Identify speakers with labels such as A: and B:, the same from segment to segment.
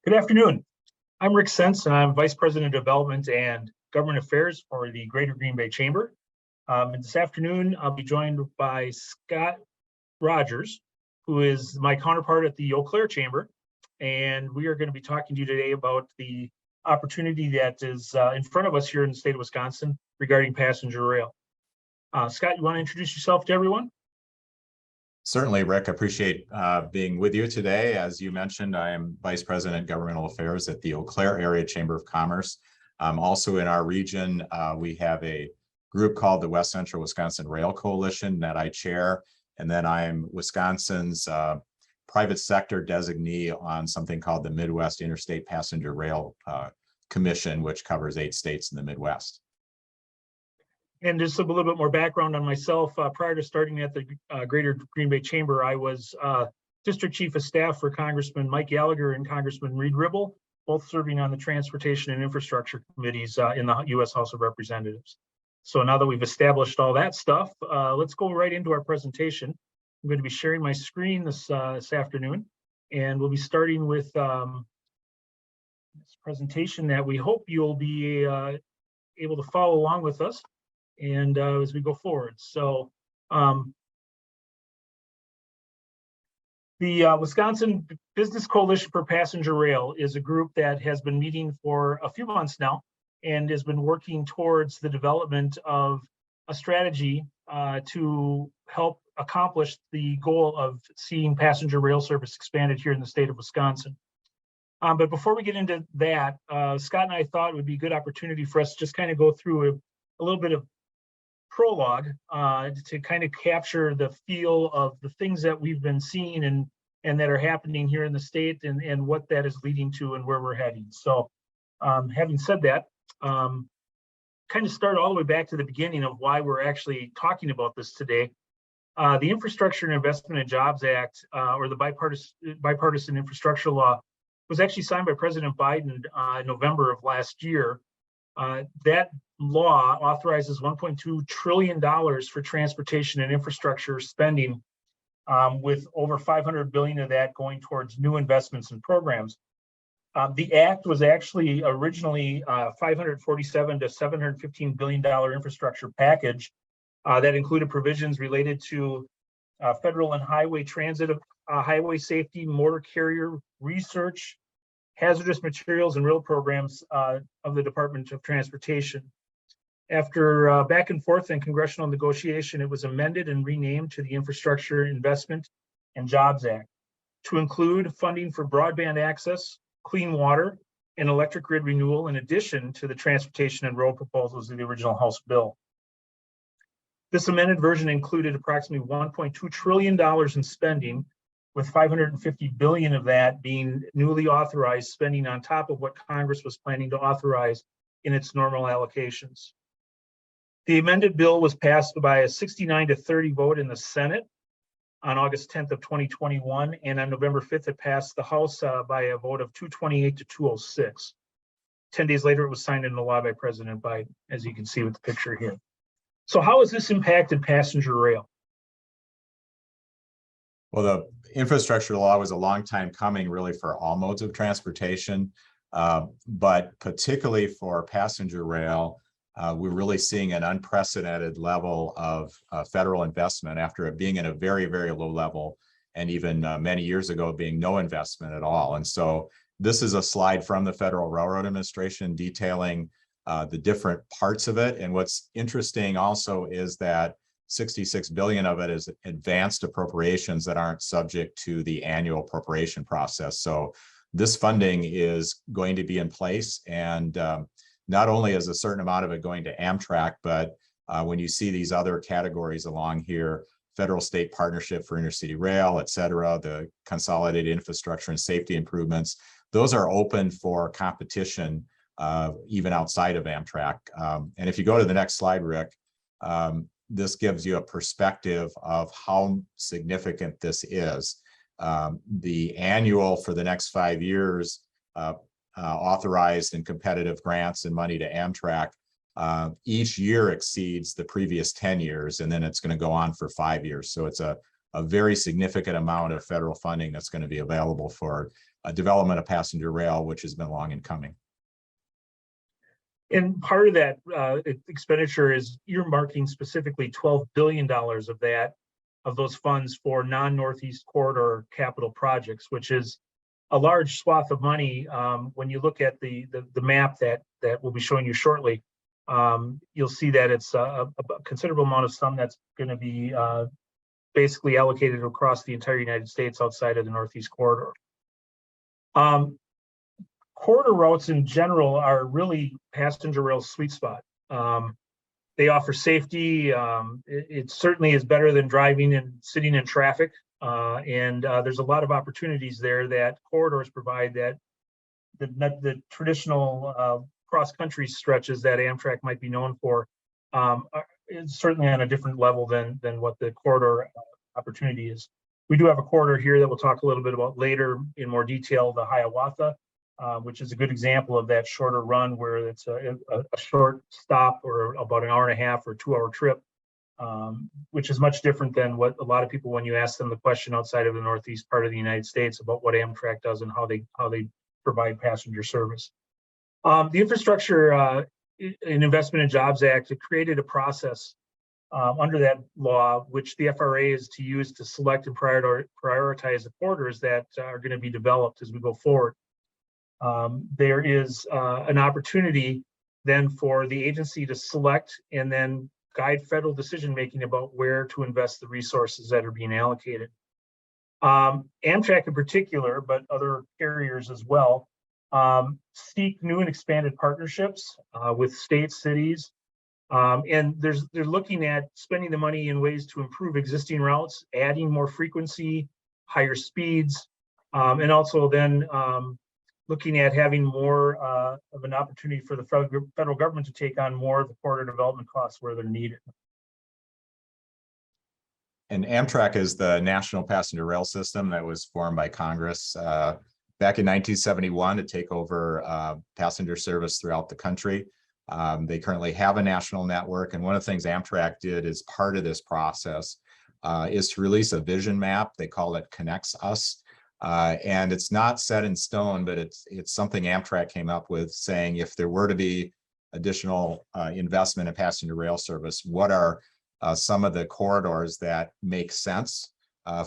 A: Good afternoon. I'm Rick Sense, and I'm Vice President of Development and Government Affairs for the Greater Green Bay Chamber. And this afternoon, I'll be joined by Scott Rogers, who is my counterpart at the Eau Claire Chamber. And we are going to be talking to you today about the opportunity that is in front of us here in the state of Wisconsin regarding passenger rail. Scott, you want to introduce yourself to everyone?
B: Certainly, Rick. I appreciate being with you today. As you mentioned, I am Vice President of Governmental Affairs at the Eau Claire Area Chamber of Commerce. Also in our region, we have a group called the West Central Wisconsin Rail Coalition that I chair. And then I'm Wisconsin's private sector designee on something called the Midwest Interstate Passenger Rail Commission, which covers 8 states in the Midwest.
A: And just a little bit more background on myself. Prior to starting at the Greater Green Bay Chamber, I was District Chief of Staff for Congressman Mike Gallagher and Congressman Reed Ribble, both serving on the Transportation and Infrastructure Committees in the U.S. House of Representatives. So now that we've established all that stuff, let's go right into our presentation. I'm going to be sharing my screen this afternoon, and we'll be starting with this presentation that we hope you'll be able to follow along with us. And as we go forward. So the Wisconsin Business Coalition for Passenger Rail is a group that has been meeting for a few months now and has been working towards the development of a strategy to help accomplish the goal of seeing passenger rail service expanded here in the state of Wisconsin. But before we get into that, Scott and I thought it would be a good opportunity for us to just kind of go through a little bit of prologue to kind of capture the feel of the things that we've been seeing and that are happening here in the state and what that is leading to and where we're heading. So having said that, kind of start all the way back to the beginning of why we're actually talking about this today. The Infrastructure and Investment and Jobs Act, or the bipartisan infrastructure law, was actually signed by President Biden in November of last year. That law authorizes $1.2 trillion for transportation and infrastructure spending, with over $500 billion of that going towards new investments and programs. The act was actually originally $547 to $715 billion infrastructure package that included provisions related to federal and highway transit, highway safety, motor carrier research, hazardous materials and rail programs of the Department of Transportation. After back and forth and congressional negotiation, it was amended and renamed to the Infrastructure Investment and Jobs Act to include funding for broadband access, clean water, and electric grid renewal, in addition to the transportation and road proposals of the original House bill. This amended version included approximately $1.2 trillion in spending, with $550 billion of that being newly authorized spending on top of what Congress was planning to authorize in its normal allocations. The amended bill was passed by a 69-30 vote in the Senate on August 10th of 2021, and on November 5th, it passed the House by a vote of 228 to 206. 10 days later, it was signed into law by President Biden, as you can see with the picture here. So how has this impacted passenger rail?
B: Well, the infrastructure law was a long time coming, really, for all modes of transportation, but particularly for passenger rail, we're really seeing an unprecedented level of federal investment after it being at a very, very low level, and even many years ago being no investment at all. And so this is a slide from the Federal Railroad Administration detailing the different parts of it. And what's interesting also is that 66 billion of it is advanced appropriations that aren't subject to the annual appropriation process. So this funding is going to be in place, and not only is a certain amount of it going to Amtrak, but when you see these other categories along here, federal state partnership for intercity rail, et cetera, the consolidated infrastructure and safety improvements, those are open for competition even outside of Amtrak. And if you go to the next slide, Rick, this gives you a perspective of how significant this is. The annual for the next 5 years authorized and competitive grants and money to Amtrak each year exceeds the previous 10 years, and then it's going to go on for 5 years. So it's a very significant amount of federal funding that's going to be available for development of passenger rail, which has been long in coming.
A: And part of that expenditure is earmarking specifically $12 billion of those funds for non-Northeast corridor capital projects, which is a large swath of money. When you look at the map that we'll be showing you shortly, you'll see that it's a considerable amount of sum that's going to be basically allocated across the entire United States outside of the Northeast corridor. Corridor routes in general are really passenger rail's sweet spot. They offer safety. It certainly is better than driving and sitting in traffic. And there's a lot of opportunities there that corridors provide that the traditional cross-country stretches that Amtrak might be known for is certainly on a different level than what the corridor opportunity is. We do have a corridor here that we'll talk a little bit about later in more detail, the Hiawatha, which is a good example of that shorter run where it's a short stop or about an hour and a half or 2-hour trip, which is much different than what a lot of people, when you ask them the question outside of the Northeast part of the United States about what Amtrak does and how they provide passenger service. The Infrastructure and Investment and Jobs Act, it created a process under that law, which the FRA is to use to select and prioritize the corridors that are going to be developed as we go forward. There is an opportunity then for the agency to select and then guide federal decision-making about where to invest the resources that are being allocated. Amtrak in particular, but other carriers as well, seek new and expanded partnerships with states, cities, and they're looking at spending the money in ways to improve existing routes, adding more frequency, higher speeds, and also then looking at having more of an opportunity for the federal government to take on more of the corridor development costs where they're needed.
B: And Amtrak is the national passenger rail system that was formed by Congress back in 1971 to take over passenger service throughout the country. They currently have a national network, and one of the things Amtrak did as part of this process is to release a vision map. They call it Connects Us. And it's not set in stone, but it's something Amtrak came up with, saying if there were to be additional investment in passenger rail service, what are some of the corridors that make sense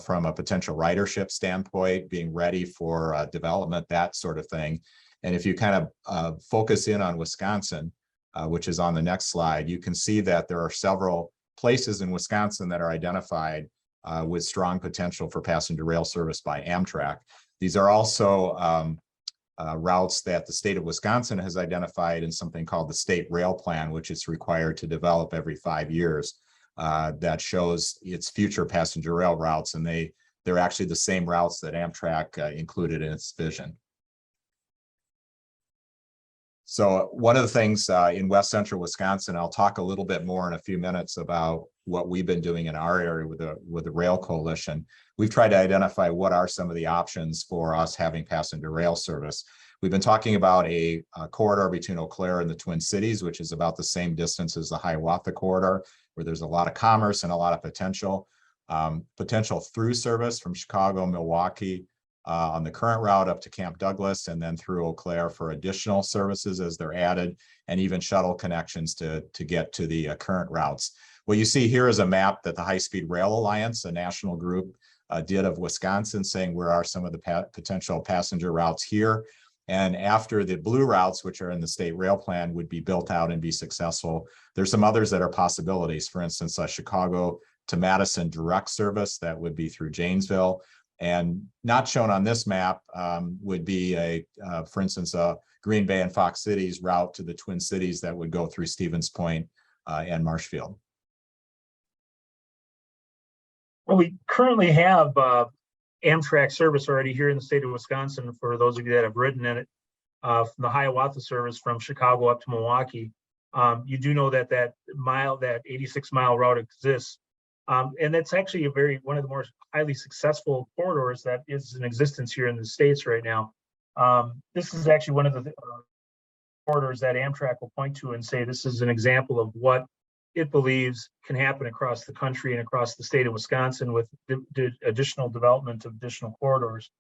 B: from a potential ridership standpoint, being ready for development, that sort of thing. And if you kind of focus in on Wisconsin, which is on the next slide, you can see that there are several places in Wisconsin that are identified with strong potential for passenger rail service by Amtrak. These are also routes that the state of Wisconsin has identified in something called the State Rail Plan, which is required to develop every 5 years, that shows its future passenger rail routes, and they're actually the same routes that Amtrak included in its vision. So one of the things in West Central Wisconsin, I'll talk a little bit more in a few minutes about what we've been doing in our area with the Rail Coalition. We've tried to identify what are some of the options for us having passenger rail service. We've been talking about a corridor between Eau Claire and the Twin Cities, which is about the same distance as the Hiawatha corridor, where there's a lot of commerce and a lot of potential through service from Chicago, Milwaukee, on the current route up to Camp Douglas, and then through Eau Claire for additional services as they're added, and even shuttle connections to get to the current routes. What you see here is a map that the High Speed Rail Alliance, a national group, did of Wisconsin, saying where are some of the potential passenger routes here. And after the blue routes, which are in the state rail plan, would be built out and be successful, there's some others that are possibilities. For instance, Chicago to Madison direct service that would be through Janesville. And not shown on this map would be for instance, a Green Bay and Fox Cities route to the Twin Cities that would go through Stevens Point and Marshfield.
A: Well, we currently have Amtrak service already here in the state of Wisconsin, for those of you that have ridden in it, from the Hiawatha service from Chicago up to Milwaukee. You do know that that 86-mile route exists. And that's actually one of the more highly successful corridors that is in existence here in the States right now. This is actually one of the corridors that Amtrak will point to and say this is an example of what it believes can happen across the country and across the state of Wisconsin with the additional development of additional corridors.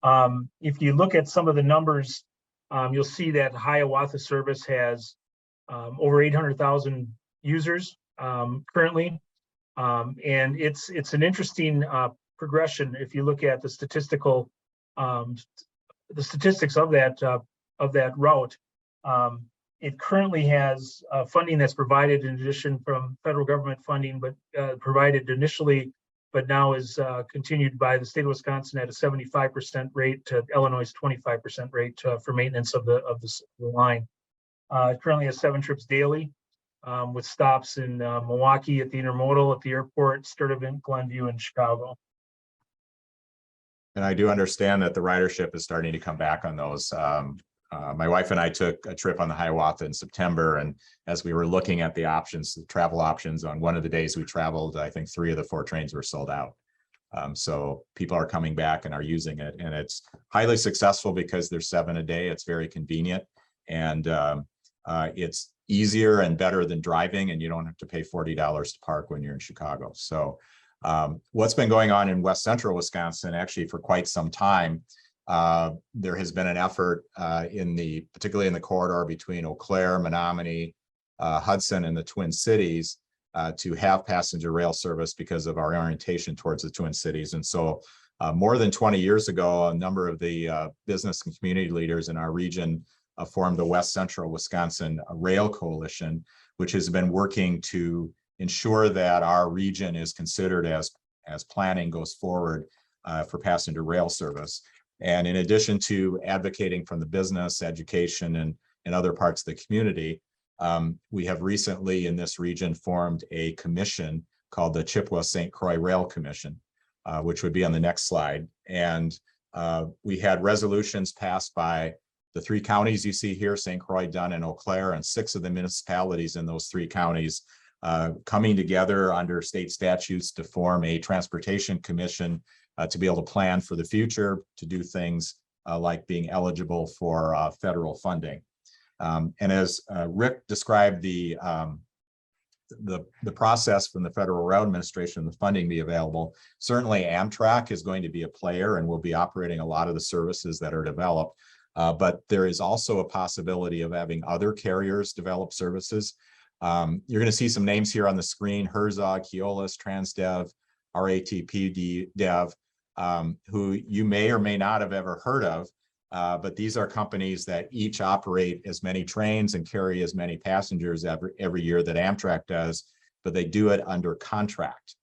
A: If you look at some of the numbers, you'll see that Hiawatha service has over 800,000 users currently. And it's an interesting progression if you look at the statistics of that route. It currently has funding that's provided in addition from federal government funding, but provided initially, but now is continued by the state of Wisconsin at a 75% rate to Illinois' 25% rate for maintenance of the line. It currently has 7 trips daily, with stops in Milwaukee at the intermodal, at the airport, Sturtevant, Glenview, and Chicago.
B: And I do understand that the ridership is starting to come back on those. My wife and I took a trip on the Hiawatha in September, and as we were looking at the options, the travel options, on one of the days we traveled, I think 3 of the 4 trains were sold out. So people are coming back and are using it, and it's highly successful because there's 7 a day. It's very convenient, and it's easier and better than driving, and you don't have to pay $40 to park when you're in Chicago. So what's been going on in West Central Wisconsin actually for quite some time, there has been an effort particularly in the corridor between Eau Claire, Menominee, Hudson, and the Twin Cities to have passenger rail service because of our orientation towards the Twin Cities. And so more than 20 years ago, a number of the business and community leaders in our region formed the West Central Wisconsin Rail Coalition, which has been working to ensure that our region is considered as planning goes forward for passenger rail service. And in addition to advocating from the business, education, and other parts of the community, we have recently in this region formed a commission called the Chippewa St. Croix Rail Commission, which would be on the next slide. And we had resolutions passed by the 3 counties you see here, St. Croix, Dunn, and Eau Claire, and 6 of the municipalities in those 3 counties coming together under state statutes to form a transportation commission to be able to plan for the future, to do things like being eligible for federal funding. And as Rick described the process from the Federal Railroad Administration, the funding be available, certainly Amtrak is going to be a player and will be operating a lot of the services that are developed. But there is also a possibility of having other carriers develop services. You're going to see some names here on the screen: Herzog, Keolis, Transdev, RATP Dev, who you may or may not have ever heard of, but these are companies that each operate as many trains and carry as many passengers every year that Amtrak does, but they do it under contract.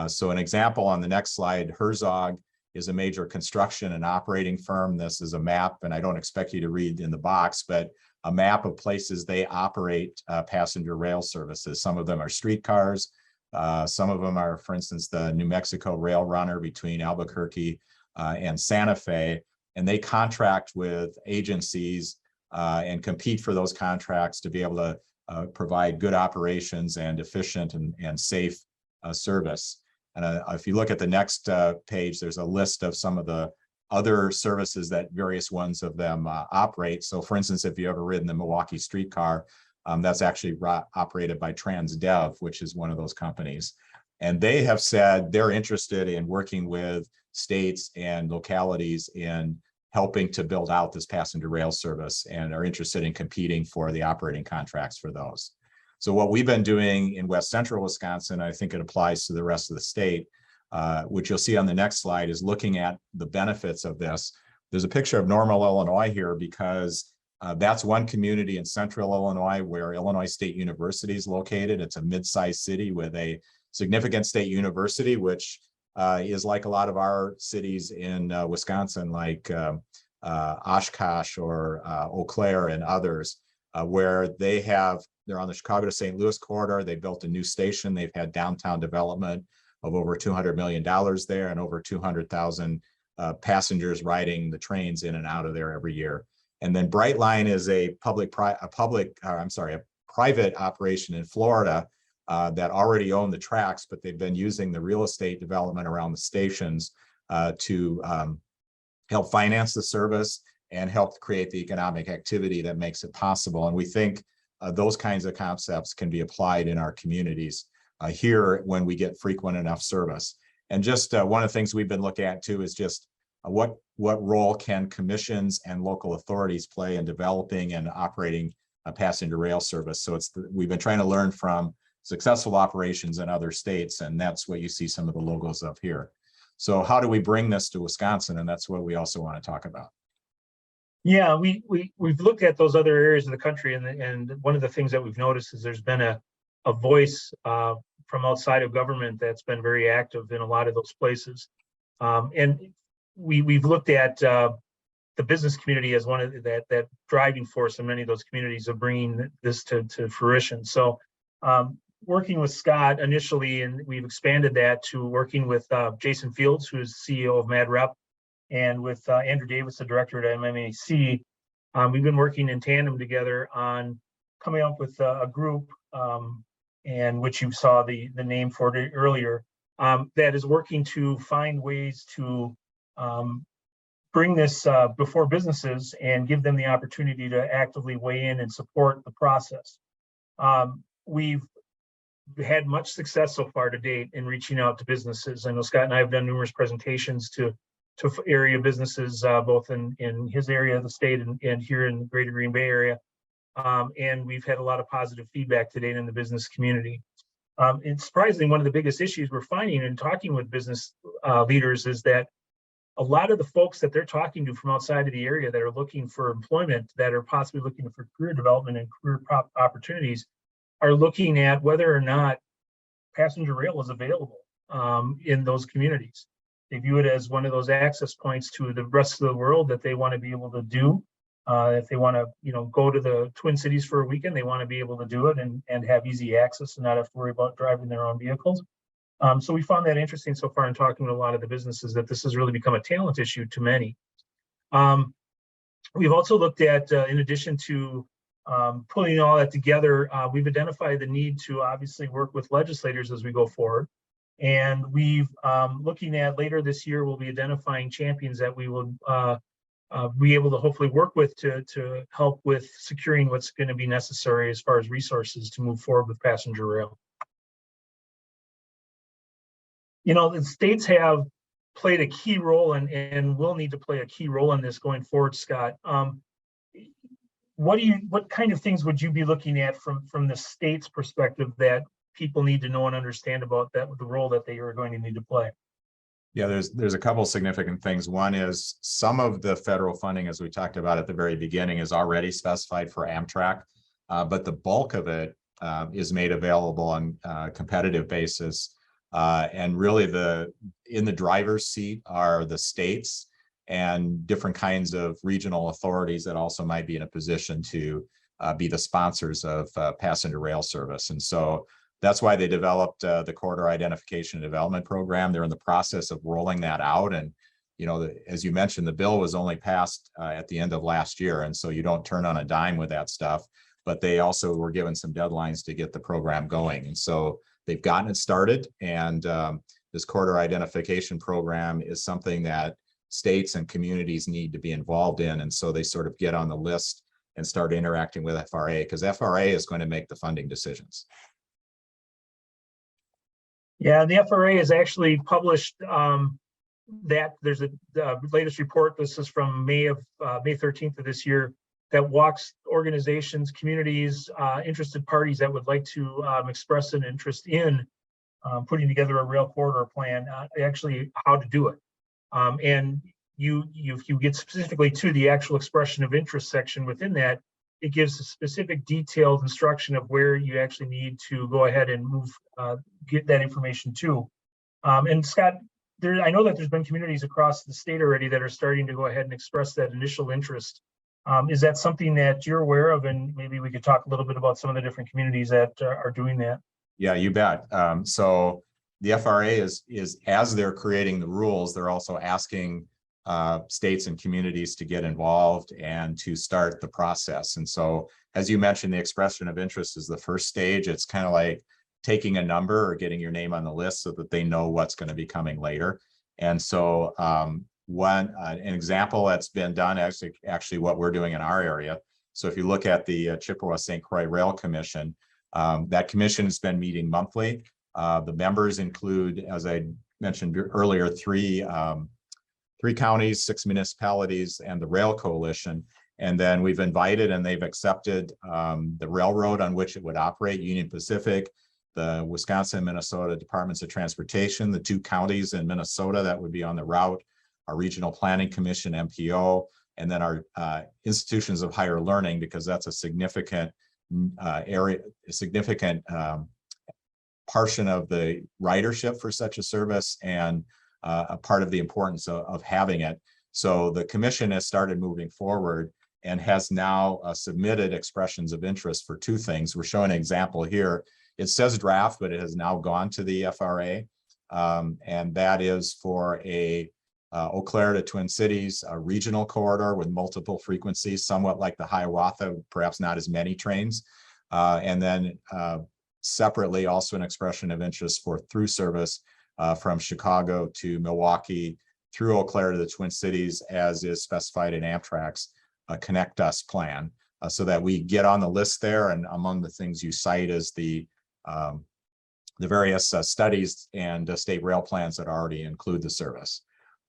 B: So an example on the next slide: Herzog is a major construction and operating firm. This is a map, and I don't expect you to read in the box, but a map of places they operate passenger rail services. Some of them are streetcars. Some of them are, for instance, the New Mexico Rail Runner between Albuquerque and Santa Fe, and they contract with agencies and compete for those contracts to be able to provide good operations and efficient and safe service. And if you look at the next page, there's a list of some of the other services that various ones of them operate. So for instance, if you ever ridden the Milwaukee streetcar, that's actually operated by Transdev, which is one of those companies. And they have said they're interested in working with states and localities in helping to build out this passenger rail service and are interested in competing for the operating contracts for those. So what we've been doing in West Central Wisconsin, I think it applies to the rest of the state, which you'll see on the next slide, is looking at the benefits of this. There's a picture of Normal, Illinois here because that's one community in central Illinois where Illinois State University is located. It's a mid-sized city with a significant state university, which is like a lot of our cities in Wisconsin, like Oshkosh or Eau Claire and others, where they're on the Chicago to St. Louis corridor. They built a new station. They've had downtown development of over $200 million there and over 200,000 passengers riding the trains in and out of there every year. And then Brightline is a private operation in Florida that already own the tracks, but they've been using the real estate development around the stations to help finance the service and help create the economic activity that makes it possible. And we think those kinds of concepts can be applied in our communities here when we get frequent enough service. And just one of the things we've been looking at too is just what role can commissions and local authorities play in developing and operating a passenger rail service? So we've been trying to learn from successful operations in other states, and that's what you see some of the logos of here. So how do we bring this to Wisconsin? And that's what we also want to talk about.
A: Yeah, we've looked at those other areas of the country, and one of the things that we've noticed is there's been a voice from outside of government that's been very active in a lot of those places. And we've looked at the business community as one of that driving force in many of those communities of bringing this to fruition. So working with Scott initially, and we've expanded that to working with Jason Fields, who is CEO of MadRep, and with Andrew Davis, the director at MMAC. We've been working in tandem together on coming up with a group, and which you saw the name for it earlier, that is working to find ways to bring this before businesses and give them the opportunity to actively weigh in and support the process. We've had much success so far to date in reaching out to businesses. I know Scott and I have done numerous presentations to area businesses, both in his area of the state and here in the greater Green Bay area. And we've had a lot of positive feedback to date in the business community. And surprisingly, one of the biggest issues we're finding in talking with business leaders is that a lot of the folks that they're talking to from outside of the area that are looking for employment, that are possibly looking for career development and career opportunities, are looking at whether or not passenger rail is available in those communities. They view it as one of those access points to the rest of the world that they want to be able to do. If they want to, go to the Twin Cities for a weekend, they want to be able to do it and have easy access and not have to worry about driving their own vehicles. So we found that interesting so far in talking with a lot of the businesses, that this has really become a talent issue to many. We've also looked at, in addition to pulling all that together, we've identified the need to obviously work with legislators as we go forward. And we've looking at later this year, we'll be identifying champions that we will be able to hopefully work with to help with securing what's going to be necessary as far as resources to move forward with passenger rail. The states have played a key role and will need to play a key role in this going forward, Scott. What kind of things would you be looking at from the state's perspective that people need to know and understand about the role that they are going to need to play?
B: Yeah, there's a couple significant things. One is some of the federal funding, as we talked about at the very beginning, is already specified for Amtrak, but the bulk of it is made available on a competitive basis. And really in the driver's seat are the states and different kinds of regional authorities that also might be in a position to be the sponsors of passenger rail service. And so that's why they developed the Corridor Identification and Development Program. They're in the process of rolling that out. And, as you mentioned, the bill was only passed at the end of last year. And so you don't turn on a dime with that stuff, but they also were given some deadlines to get the program going. And so they've gotten it started. And this Corridor Identification Program is something that states and communities need to be involved in. And so they sort of get on the list and start interacting with FRA, because FRA is going to make the funding decisions.
A: Yeah, the FRA has actually published that there's the latest report. This is from May 13th of this year, that walks organizations, communities, interested parties that would like to express an interest in putting together a rail corridor plan, actually how to do it. And if you get specifically to the actual expression of interest section within that, it gives a specific detailed instruction of where you actually need to go ahead and move, get that information to. And Scott, I know that there's been communities across the state already that are starting to go ahead and express that initial interest. Is that something that you're aware of? And maybe we could talk a little bit about some of the different communities that are doing that.
B: Yeah, you bet. So the FRA is as they're creating the rules, they're also asking states and communities to get involved and to start the process. And so, as you mentioned, the expression of interest is the first stage. It's kind of like taking a number or getting your name on the list so that they know what's going to be coming later. And so an example that's been done, actually what we're doing in our area. So if you look at the Chippewa St. Croix Rail Commission, that commission has been meeting monthly. The members include, as I mentioned earlier, 3 3 counties, 6 municipalities, and the Rail Coalition. And then we've invited and they've accepted the railroad on which it would operate, Union Pacific, the Wisconsin, Minnesota Departments of Transportation, the 2 counties in Minnesota that would be on the route, our Regional Planning Commission, MPO, and then our institutions of higher learning, because that's a significant area, a significant portion of the ridership for such a service, and a part of the importance of having it. So the commission has started moving forward and has now submitted expressions of interest for 2 things. We're showing an example here. It says draft, but it has now gone to the FRA, and that is for a Eau Claire to Twin Cities, a regional corridor with multiple frequencies, somewhat like the Hiawatha, perhaps not as many trains. And then separately, also an expression of interest for through service from Chicago to Milwaukee through Eau Claire to the Twin Cities, as is specified in Amtrak's Connect Us plan, so that we get on the list there. And among the things you cite is the various studies and state rail plans that already include the service.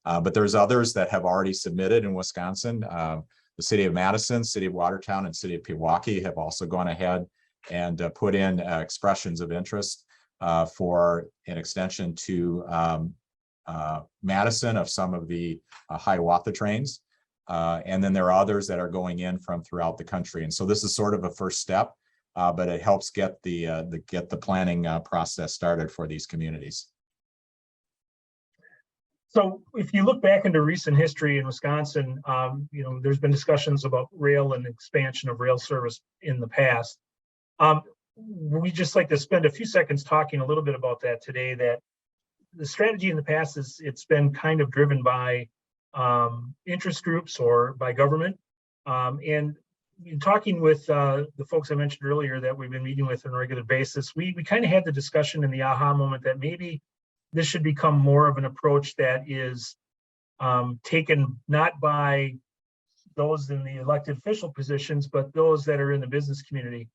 B: But there's others that have already submitted in Wisconsin. The city of Madison, city of Watertown, and city of Pewaukee have also gone ahead and put in expressions of interest for an extension to Madison of some of the Hiawatha trains. And then there are others that are going in from throughout the country. And so this is sort of a first step, but it helps get the planning process started for these communities.
A: So if you look back into recent history in Wisconsin, there's been discussions about rail and expansion of rail service in the past. We just like to spend a few seconds talking a little bit about that today, that the strategy in the past is it's been kind of driven by interest groups or by government. And in talking with the folks I mentioned earlier that we've been meeting with on a regular basis, we kind of had the discussion in the aha moment that maybe this should become more of an approach that is taken not by those in the elected official positions, but those that are in the business community.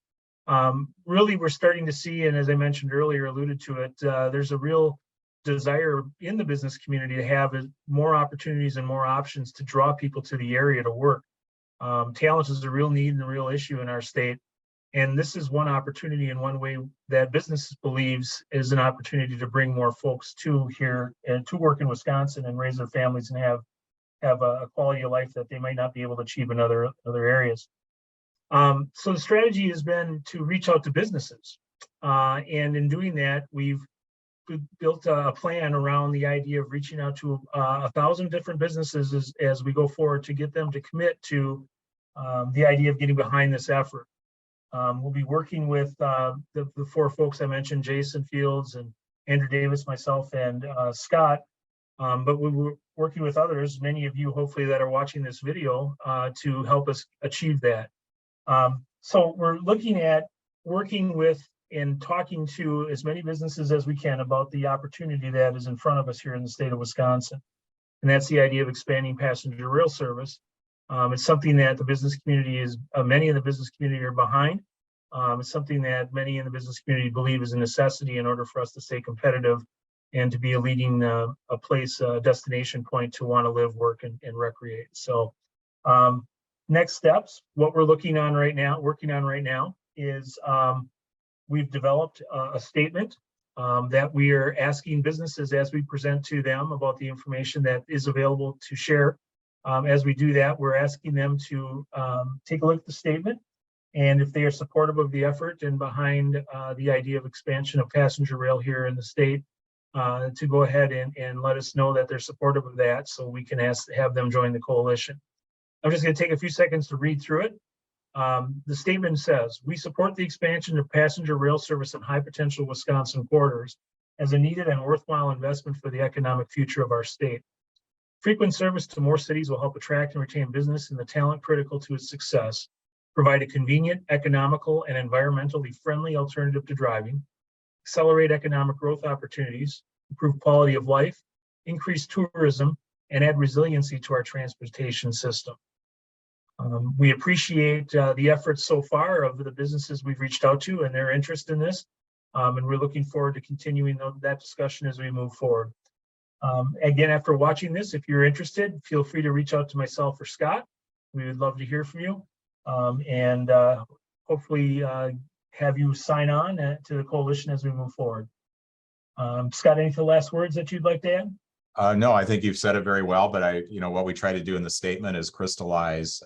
A: Really, we're starting to see, and as I mentioned earlier, alluded to it, there's a real desire in the business community to have more opportunities and more options to draw people to the area to work. Talent is a real need and a real issue in our state. And this is one opportunity in one way that business believes is an opportunity to bring more folks to here and to work in Wisconsin and raise their families and have a quality of life that they might not be able to achieve in other areas. So the strategy has been to reach out to businesses. And in doing that, we've built a plan around the idea of reaching out to 1,000 different businesses as we go forward to get them to commit to the idea of getting behind this effort. We'll be working with the 4 folks I mentioned, Jason Fields and Andrew Davis, myself, and Scott. But we were working with others, many of you hopefully that are watching this video, to help us achieve that. So we're looking at working with and talking to as many businesses as we can about the opportunity that is in front of us here in the state of Wisconsin. And that's the idea of expanding passenger rail service. It's something that the business community many in the business community are behind. It's something that many in the business community believe is a necessity in order for us to stay competitive and to be a leading destination point to want to live, work, and recreate. So next steps, what we're working on right now is we've developed a statement that we are asking businesses as we present to them about the information that is available to share. As we do that, we're asking them to take a look at the statement, and if they are supportive of the effort and behind the idea of expansion of passenger rail here in the state, to go ahead and let us know that they're supportive of that, so we can have them join the coalition. I'm just going to take a few seconds to read through it. The statement says, we support the expansion of passenger rail service in high potential Wisconsin corridors as a needed and worthwhile investment for the economic future of our state. Frequent service to more cities will help attract and retain business and the talent critical to its success, provide a convenient, economical, and environmentally friendly alternative to driving, accelerate economic growth opportunities, improve quality of life, increase tourism, and add resiliency to our transportation system. We appreciate the efforts so far of the businesses we've reached out to and their interest in this, and we're looking forward to continuing that discussion as we move forward. Again, after watching this, if you're interested, feel free to reach out to myself or Scott. We would love to hear from you, and hopefully have you sign on to the coalition as we move forward. Scott, any last words that you'd like to add?
B: No, I think you've said it very well, but what we try to do in the statement is crystallize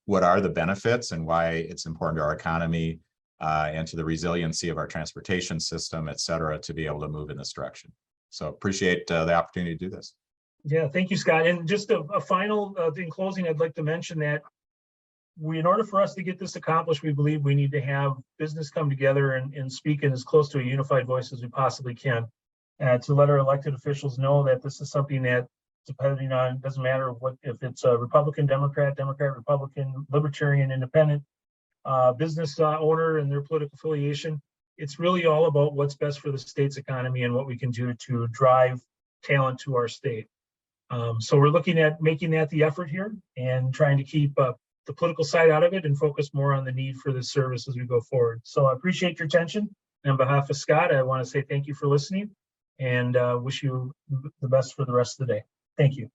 B: what are the benefits and why it's important to our economy and to the resiliency of our transportation system, et cetera, to be able to move in this direction. So appreciate the opportunity to do this.
A: Yeah, thank you, Scott. And just a final, in closing, I'd like to mention that in order for us to get this accomplished, we believe we need to have business come together and speak in as close to a unified voice as we possibly can. To let our elected officials know that this is something that, depending on, doesn't matter if it's a Republican, Democrat, Republican, Libertarian, Independent, business owner and their political affiliation, it's really all about what's best for the state's economy and what we can do to drive talent to our state. So we're looking at making that the effort here and trying to keep the political side out of it and focus more on the need for this service as we go forward. So I appreciate your attention. And on behalf of Scott, I want to say thank you for listening and wish you the best for the rest of the day. Thank you.